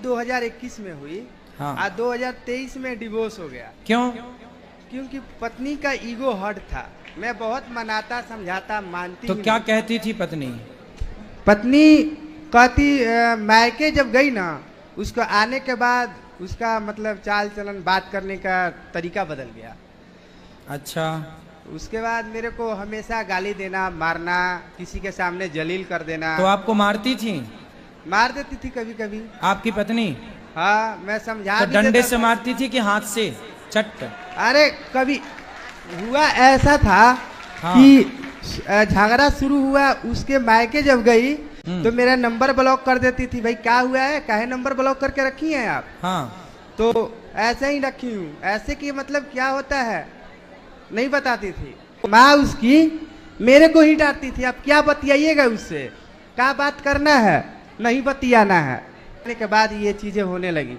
2021 में हुई। हाँ। और 2023 में डिवोर्स हो गया। क्यों? क्योंकि पत्नी का ईगो हर्ट था। मैं बहुत मनाता समझाता मानती तो ही क्या नहीं। कहती थी पत्नी? पत्नी कहती मायके जब गई ना, उसको आने के बाद उसका मतलब चाल चलन बात करने का तरीका बदल गया। अच्छा। उसके बाद मेरे को हमेशा गाली देना, मारना, किसी के सामने जलील कर देना। तो आपको मारती थी? मार देती थी कभी कभी। आपकी पत्नी? हाँ, मैं समझा तो भी डंडे देता से था। मारती थी कि हाथ से चट? अरे कभी हुआ ऐसा था हाँ। कि झगड़ा शुरू हुआ, उसके मायके जब गई तो मेरा नंबर ब्लॉक कर देती थी। भाई क्या हुआ है, काहे नंबर ब्लॉक करके रखी हैं आप? हाँ। तो ऐसे ही रखी हूँ। ऐसे कि मतलब क्या होता है नहीं बताती थी। माँ उसकी मेरे को ही डांटती थी, आप क्या बतियाइएगा उससे, क्या बात करना है, नहीं बतियाना है। के बाद ये चीजें होने लगी।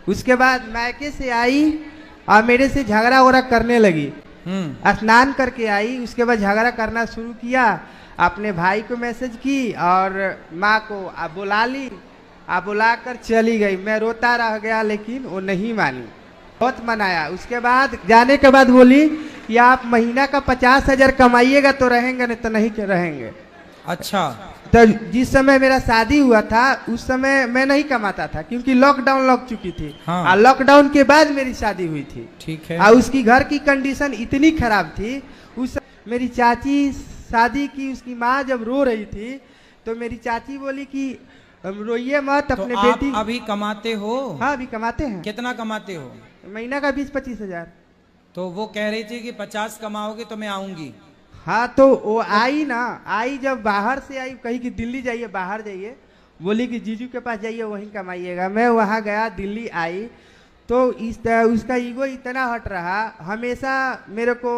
उसके बाद मायके से आई और मेरे से झगड़ा वगड़ा करने लगी। स्नान करके आई, उसके बाद झगड़ा करना शुरू किया। अपने भाई को मैसेज की और माँ को बुला ली। बुला कर चली गई। मैं रोता रह गया, लेकिन वो नहीं मानी। बहुत मनाया। उसके बाद जाने के बाद बोली कि आप महीना का 50,000 कमाइएगा तो रहेंगे, नहीं तो नहीं रहेंगे। अच्छा। तो जिस समय मेरा शादी हुआ था उस समय मैं नहीं कमाता था, क्योंकि लॉकडाउन लग चुकी थी। हाँ। और लॉकडाउन के बाद मेरी शादी हुई थी। ठीक है। और उसकी घर की कंडीशन इतनी खराब थी। उस मेरी चाची शादी की, उसकी माँ जब रो रही थी तो मेरी चाची बोली कि रोइए मत, तो अपने आप बेटी। अभी कमाते हो? हाँ, अभी कमाते हैं। कितना कमाते हो? महीना का 20-25 हजार। तो वो कह रही थी कि 50 कमाओगे तो मैं आऊंगी। हाँ, तो वो आई ना, आई जब बाहर से आई, कही कि दिल्ली जाइए, बाहर जाइए। बोली कि जीजू के पास जाइए, वहीं कमाइएगा। मैं वहाँ गया, दिल्ली आई तो उसका ईगो इतना हट रहा। हमेशा मेरे को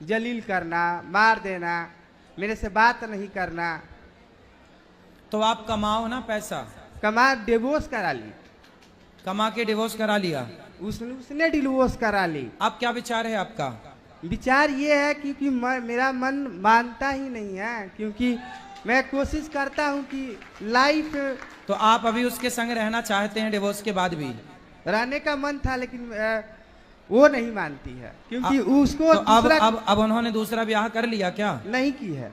जलील करना, मार देना, मेरे से बात नहीं करना। तो आप कमाओ ना पैसा। कमा डिवोर्स करा ली। कमा के डिवोर्स करा लिया? उसने डिवोर्स करा ली। अब क्या विचार है आपका? विचार ये है क्योंकि मेरा मन मानता ही नहीं है, क्योंकि मैं कोशिश करता हूँ कि लाइफ। तो आप अभी उसके संग रहना चाहते हैं डिवोर्स के बाद भी? रहने का मन था, लेकिन वो नहीं मानती है, क्योंकि उसको तो अब उन्होंने दूसरा ब्याह कर लिया क्या? नहीं की है।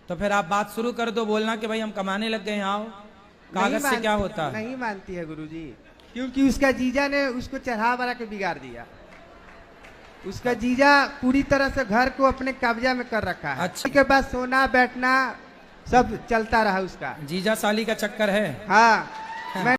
तो फिर आप बात शुरू कर दो, बोलना कि भाई हम कमाने लग गए, आओ। कागज से क्या होता है? नहीं मानती है गुरुजी, क्योंकि उसका जीजा ने उसको चढ़ा बढ़ा के बिगाड़ दिया। उसका जीजा पूरी तरह से घर को अपने कब्जा में कर रखा है। अच्छा। के बाद सोना बैठना सब चलता रहा उसका। जीजा साली का चक्कर है? हाँ।